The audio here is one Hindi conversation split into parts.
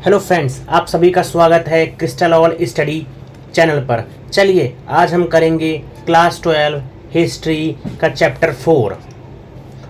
हेलो फ्रेंड्स, आप सभी का स्वागत है क्रिस्टल ऑल स्टडी चैनल पर। चलिए आज हम करेंगे क्लास 12 हिस्ट्री का चैप्टर 4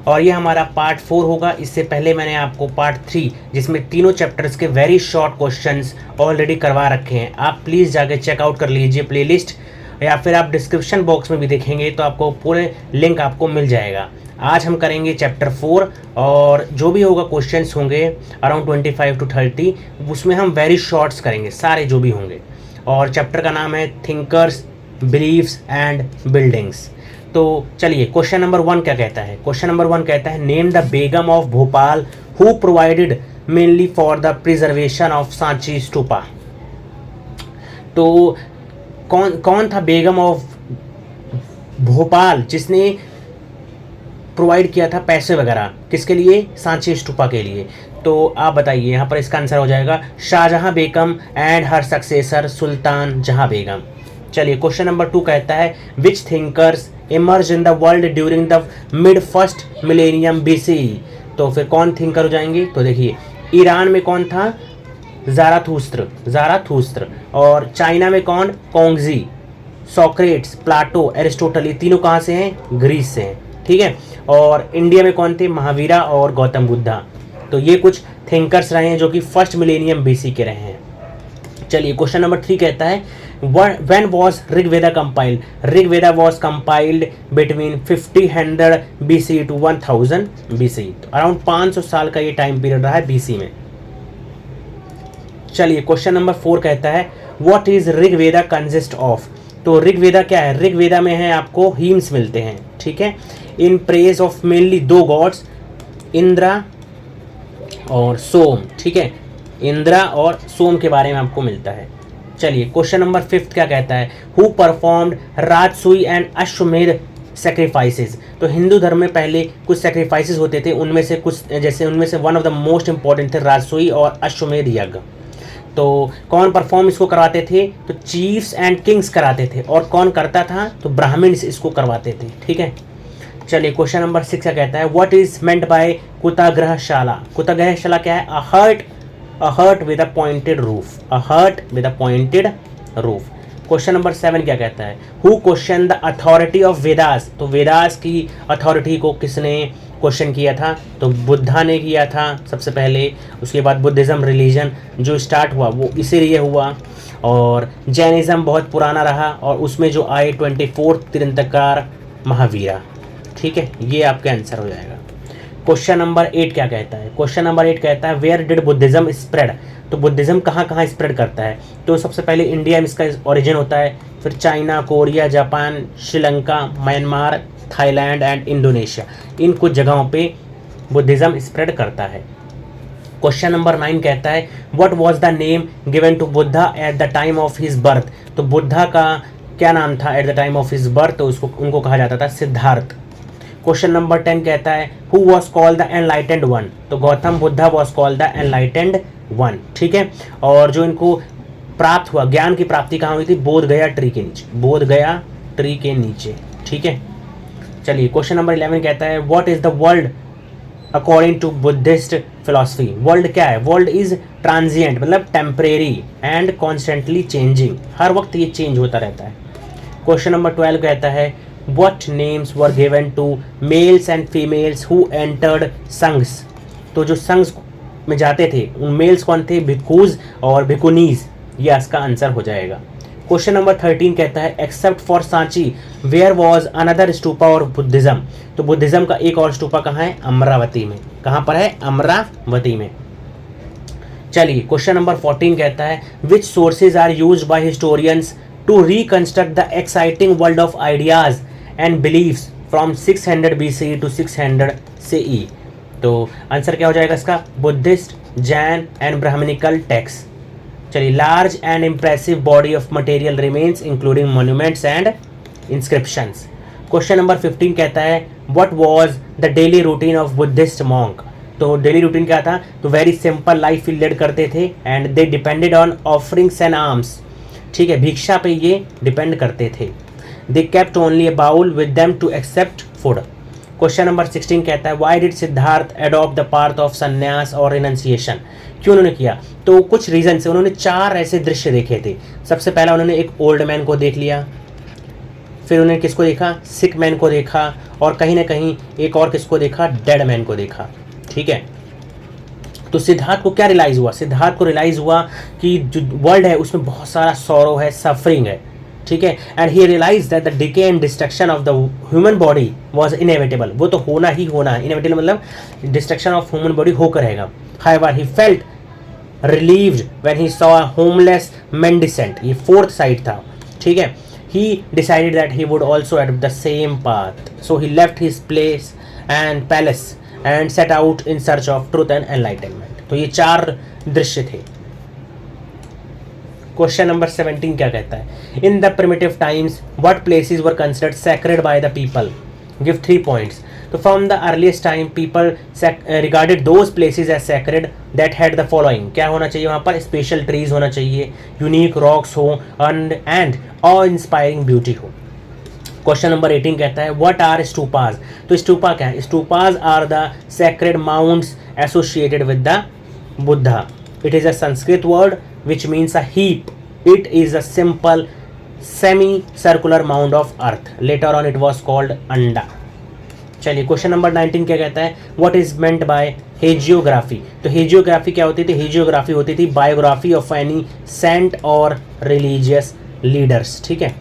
और ये हमारा पार्ट 4 होगा। इससे पहले मैंने आपको पार्ट 3 जिसमें तीनों चैप्टर्स के वेरी शॉर्ट क्वेश्चंस ऑलरेडी करवा रखे हैं। आप प्लीज़ जाके चेकआउट कर लीजिए प्लेलिस्ट, या फिर आप डिस्क्रिप्शन बॉक्स में भी देखेंगे तो आपको पूरे लिंक आपको मिल जाएगा। आज हम करेंगे चैप्टर 4 और जो भी होगा क्वेश्चंस होंगे अराउंड 25 to 30, उसमें हम वेरी शॉर्ट्स करेंगे सारे जो भी होंगे। और चैप्टर का नाम है थिंकर्स, बिलीव्स एंड बिल्डिंग्स। तो चलिए क्वेश्चन नंबर 1 क्या कहता है। क्वेश्चन नंबर 1 कहता है name the Begum of Bhopal who provided mainly for the preservation of Sanchi stupa. तो कौन था बेगम ऑफ भोपाल जिसने प्रोवाइड किया था पैसे वगैरह किसके लिए? सांची स्तूपा के लिए। तो आप बताइए, यहाँ पर इसका आंसर हो जाएगा Shahjahan Begum and her successor Sultan Jahan Begum. चलिए क्वेश्चन नंबर 2 कहता है which thinkers emerge in the world during the mid first millennium BC. तो फिर कौन थिंकर हो जाएंगे? तो देखिए ईरान में कौन था? ज़ाराथुस्त्र। और चाइना में कौन? कोंगजी, सोक्रेट्स, प्लाटो, एरिस्टोटल। ये तीनों कहाँ से हैं? ग्रीस से हैं, ठीक है। और इंडिया में कौन थे? महावीरा और गौतम बुद्धा। तो ये कुछ थिंकर्स रहे हैं जो कि फर्स्ट मिलेनियम बीसी के रहे हैं। चलिए क्वेश्चन नंबर 3 कहता है when was Rigveda compiled. Rigveda was compiled between 1500 BC to 1000 BC. तो अराउंड 500 साल का ये टाइम पीरियड रहा है बीसी में। चलिए क्वेश्चन नंबर 4 कहता है what is Rigveda consist of. तो ऋग्वेदा क्या है? ऋग्वेदा में है आपको हीम्स मिलते हैं, ठीक है, in praise of mainly 2 gods, Indra और सोम, ठीक है। इंद्रा और सोम के बारे में आपको मिलता है। चलिए क्वेश्चन नंबर 5 क्या कहता है हु परफॉर्म्ड राजसूय एंड अश्वमेध सेक्रीफाइसेस। तो हिंदू धर्म में पहले कुछ सेक्रीफाइसेस होते थे, उनमें से कुछ जैसे उनमें से one of the most important थे राजसूय और अश्वमेध यज्ञ। तो कौन परफॉर्म इसको करवाते थे? तो चीफ्स एंड किंग्स कराते थे। और कौन करता था? तो ब्राह्मण्स इसको करवाते थे, ठीक है। चलिए क्वेश्चन नंबर 6 क्या कहता है what is meant by kutagarashala. Kutagarashala क्या है? A hut with a pointed roof. A hut with a pointed roof. Question number 7 क्या कहता है who question the authority of Vedas. तो वेदास की अथॉरिटी को किसने क्वेश्चन किया था? तो बुद्धा ने किया था सबसे पहले। उसके बाद बुद्धिज़्म रिलीजन जो स्टार्ट हुआ वो इसीलिए हुआ। और जैनिज़्म बहुत पुराना रहा और उसमें जो आए 24 तीर्थंकर महावीरा, ठीक है। ये आपका आंसर हो जाएगा। क्वेश्चन नंबर 8 क्या कहता है? क्वेश्चन नंबर 8 कहता है वेयर डिड बुद्धिज़्म स्प्रेड। तो बुद्धिज़्म कहाँ कहाँ स्प्रेड करता है? तो सबसे पहले इंडिया में इसका ओरिजिन होता है, फिर China, Korea, Japan, Sri Lanka, Myanmar, Thailand and Indonesia. इन कुछ जगहों पे बुद्धिज़्म स्प्रेड करता है। क्वेश्चन नंबर 9 कहता है what was the name given to Buddha at the time of his birth. तो बुद्धा का क्या नाम था at the time of his birth? तो उनको कहा जाता था सिद्धार्थ। क्वेश्चन नंबर 10 कहता है who was called the enlightened one. तो Gautam Buddha was called the enlightened one, ठीक है। और जो इनको प्राप्त हुआ, ज्ञान की प्राप्ति कहाँ हुई थी? बोध गया ट्री के नीचे। बोध गया ट्री के नीचे, ठीक है। चलिए क्वेश्चन नंबर 11 कहता है what is the world according to Buddhist philosophy. World क्या है? वर्ल्ड इज ट्रांजिएंट, मतलब टेम्परेरी एंड कॉन्स्टेंटली चेंजिंग। हर वक्त ये चेंज होता रहता है। क्वेश्चन नंबर 12 कहता है what names were given to males and females who entered Sanghs. तो जो संघ में जाते थे उन मेल्स कौन थे? भिक्खूज और भिक्खुनीज। ये इसका आंसर हो जाएगा। क्वेश्चन नंबर 13 कहता है except for Sanchi where was another stupa और बुद्धिज़्म। तो बुद्धिज़्म का एक और स्तूपा कहाँ है? अमरावती में। कहाँ पर है? अमरावती में। चलिए क्वेश्चन नंबर 14 कहता है which sources are used by historians to reconstruct the exciting world of ideas and believes from 600 BCE to 600 CE। तो आंसर क्या हो जाएगा इसका? Buddhist, Jain and Brahmanical text. चलिए large and impressive body of material remains including monuments and inscriptions. Question number 15 कहता है what was the daily routine of Buddhist monk. तो डेली रूटीन क्या था? तो वेरी सिंपल लाइफ लीड करते थे and they depended on offerings and arms, ठीक है। भिक्षा पे ये डिपेंड करते थे। They kept only a bowl with them to accept food. Question number 16 कहता है why did Siddhartha adopt the path of sannyasa और रिनंसिएशन, क्यों उन्होंने किया? तो कुछ रीजन से उन्होंने 4 ऐसे दृश्य देखे थे। सबसे पहला उन्होंने एक ओल्ड मैन को देख लिया, फिर उन्होंने किसको देखा? सिक मैन को देखा, और कहीं ना कहीं एक और किसको देखा? डेड मैन को देखा। ठीक है, तो सिद्धार्थ को क्या रियलाइज हुआ? सिद्धार्थ को रियलाइज हुआ कि जो वर्ल्ड है उसमें बहुत सारा सॉरो है, सफरिंग है। ठीक है, and he realise that the decay and destruction of the human body was inevitable, वो तो होना ही होना है। इनएविटेबल मतलब डिस्ट्रक्शन ऑफ ह्यूमन बॉडी होकर रहेगा। However he felt relieved when he saw a homeless mendicant, ये 4th साइड था। ठीक है, he decided that he would also adopt the same path, so he left his place and palace and set out in search of truth and enlightenment। तो ये 4 दृश्य थे। क्वेश्चन नंबर 17 क्या कहता है? In the primitive times what places were considered sacred by the people, give 3 points. तो from the earliest time people regarded those places as sacred that had the following, क्या होना चाहिए वहाँ पर? स्पेशल ट्रीज होना चाहिए, यूनिक रॉक्स हो, एंड ऑ इंस्पायरिंग ब्यूटी हो। क्वेश्चन नंबर 18 कहता है व्हाट आर स्टूपाज? तो स्टूपा क्या है? Stupas are the sacred mounds associated with the Buddha. It is a Sanskrit word which means a heap. It is a simple semi-circular mound of earth. Later on it was called anda. चलिए क्वेश्चन नंबर 19 क्या कहता है? What is meant by hagiography? तो hagiography क्या होती थी? hagiography होती थी biography of any saint or religious leaders। ठीक है,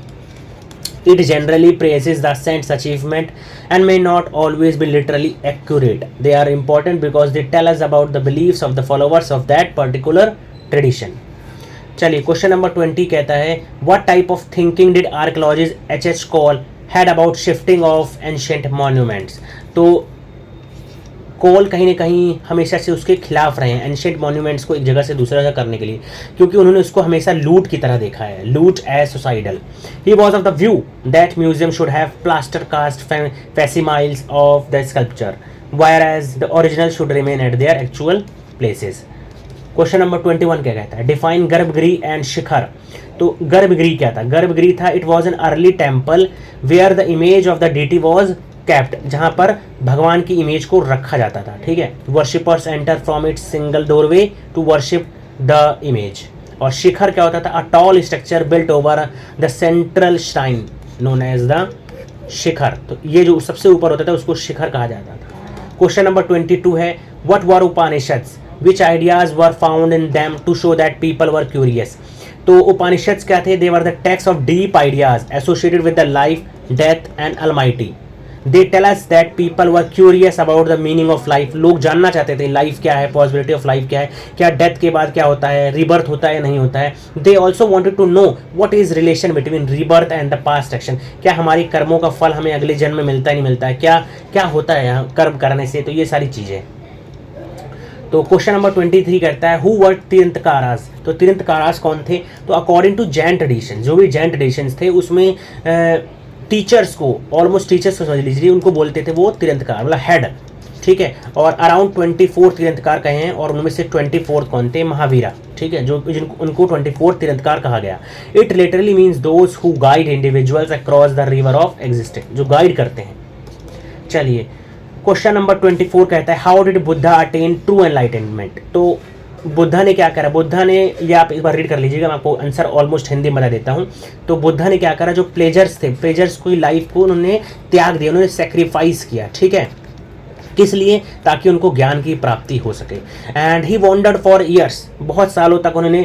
it generally praises the saint's achievement and may not always be literally accurate. They are important because they tell us about the beliefs of the followers of that particular tradition। चलिए क्वेश्चन नंबर 20 कहता है what type of thinking did archaeologist H.H. Call had about shifting of ancient monuments? तो कॉल कहीं ना कहीं हमेशा से उसके खिलाफ रहे हैं एंशिएंट मॉन्यूमेंट्स को एक जगह से दूसरी जगह करने के लिए, क्योंकि उन्होंने उसको हमेशा लूट की तरह देखा है, loot as suicidal. He was of the view that museum should have plaster cast facsimiles of the sculpture whereas the original should remain at their actual places. Question number 21 क्या कहता है? डिफाइन गर्भगृह एंड शिखर। तो गर्भगृह क्या था? गर्भगृह था it was an early temple where the image of the deity was kept, जहां पर भगवान की इमेज को रखा जाता था। ठीक है, worshippers enter from its single doorway to worship the image. और शिखर क्या होता था? A tall structure built over the central shrine known as the shikhara. तो ये जो सबसे ऊपर होता था उसको शिखर कहा जाता था। क्वेश्चन नंबर 22 है what were Upanishads? Which ideas were found in them to show that people were curious? तो उपनिषद्स क्या थे? They were the texts of deep ideas associated with the life, death and Almighty. They tell us that people were curious about the meaning of life. लोग जानना चाहते थे लाइफ क्या है, पॉसिबिलिटी ऑफ लाइफ क्या है, क्या डेथ के बाद क्या होता है, रीबर्थ होता है या नहीं होता है। They also wanted to know what is relation between rebirth and the past action. क्या हमारी कर्मों का फल हमें अगले जन्म में मिलता है नहीं मिलता है, क्या क्या होता है यहाँ कर्म करने से, तो ये सारी चीज़ें। तो क्वेश्चन नंबर 23 करता है हु वर तीर्थंकरास? तो तीर्थंकरास कौन थे? तो अकॉर्डिंग टू जैन ट्रेडिशन, जो भी जैन ट्रेडिशंस थे उसमें टीचर्स को, ऑलमोस्ट टीचर्स को समझ लीजिए, उनको बोलते थे वो तीर्थंकर मतलब हेड। ठीक है, और अराउंड 24 तीर्थंकर कहे हैं और उनमें से 24 कौन थे? महावीरा। ठीक है, जो उनको 24 तीर्थंकर कहा गया। It literally means those who guide individuals across the river of existence, जो गाइड करते हैं। चलिए क्वेश्चन नंबर 24 कहता है how did Buddha attain true enlightenment? तो बुद्धा ने क्या करा? बुद्धा ने, ये आप एक बार रीड कर लीजिएगा, मैं आपको आंसर ऑलमोस्ट हिंदी में बता देता हूँ। तो बुद्धा ने क्या करा? जो प्लेजर्स थे, प्लेजर्स को लाइफ को उन्होंने त्याग दिया, उन्होंने सेक्रीफाइस किया। ठीक है, किस लिए? ताकि उनको ज्ञान की प्राप्ति हो सके। And he wandered for years, बहुत सालों तक उन्होंने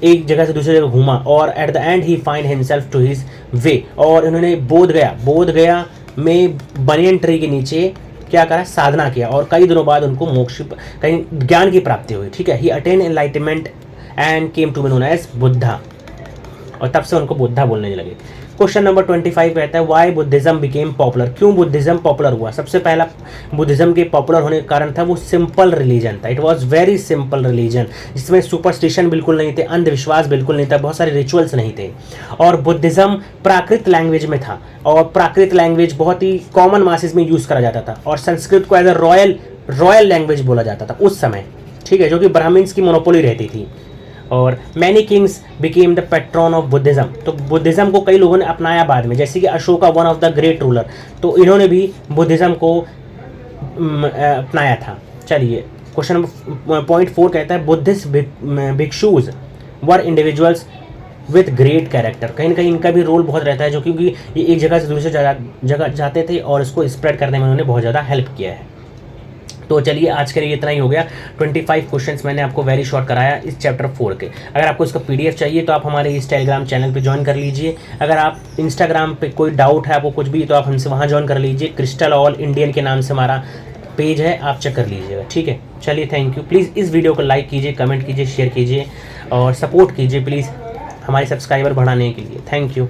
एक जगह से दूसरी जगह घूमा, और at the end he find himself to his way. और उन्होंने बोध गया में बनियन ट्री के नीचे क्या करा? साधना किया, और कई दिनों बाद उनको मोक्ष, कहीं ज्ञान की प्राप्ति हुई। ठीक है, he attain enlightenment and came to be known as Buddha, और तब से उनको बुद्धा बोलने लगे। क्वेश्चन नंबर 25 कहता है वाई बुद्धिज्म बिकेम पॉपुलर? क्यों बुद्धिज्म पॉपुलर हुआ? सबसे पहला बुद्धिज्म के पॉपुलर होने का कारण था वो सिंपल रिलीजन था। It was very simple religion, जिसमें सुपरस्टिशन बिल्कुल नहीं थे, अंधविश्वास बिल्कुल नहीं था, बहुत सारे रिचुअल्स नहीं थे। और बुद्धिज्म प्राकृत लैंग्वेज में था, और प्राकृत लैंग्वेज बहुत ही कॉमन मासेस में यूज़ करा जाता था, और संस्कृत को एज अ रॉयल लैंग्वेज बोला जाता था उस समय। ठीक है, जो कि ब्राह्मण्स की मोनोपोली रहती थी। और many Kings became the patron of Buddhism, तो बुद्धिज़्म को कई लोगों ने अपनाया बाद में, जैसे कि Ashoka one of the great ruler, तो इन्होंने भी बुद्धिज़्म को अपनाया था। चलिए क्वेश्चन पॉइंट 4 कहता है Buddhist bhikshus were individuals with great character, कहीं ना कहीं इनका भी रोल बहुत रहता है, जो क्योंकि ये एक जगह से दूसरी जगह जाते थे और इसको स्प्रेड करने में उन्होंने बहुत ज़्यादा हेल्प किया है। तो चलिए आज के लिए इतना ही हो गया। 25 क्वेश्चंस मैंने आपको वेरी शॉर्ट कराया इस चैप्टर 4 के। अगर आपको इसका PDF चाहिए तो आप हमारे इस टेलीग्राम चैनल पे ज्वाइन कर लीजिए। अगर आप इंस्टाग्राम पे कोई डाउट है आपको कुछ भी, तो आप हमसे वहाँ ज्वाइन कर लीजिए। क्रिस्टल ऑल इंडियन के नाम से हमारा पेज है, आप चेक कर लीजिएगा, ठीक है। चलिए थैंक यू। प्लीज़ इस वीडियो को लाइक कीजिए, कमेंट कीजिए, शेयर कीजिए और सपोर्ट कीजिए प्लीज़ हमारे सब्सक्राइबर बढ़ाने के लिए। Thank you.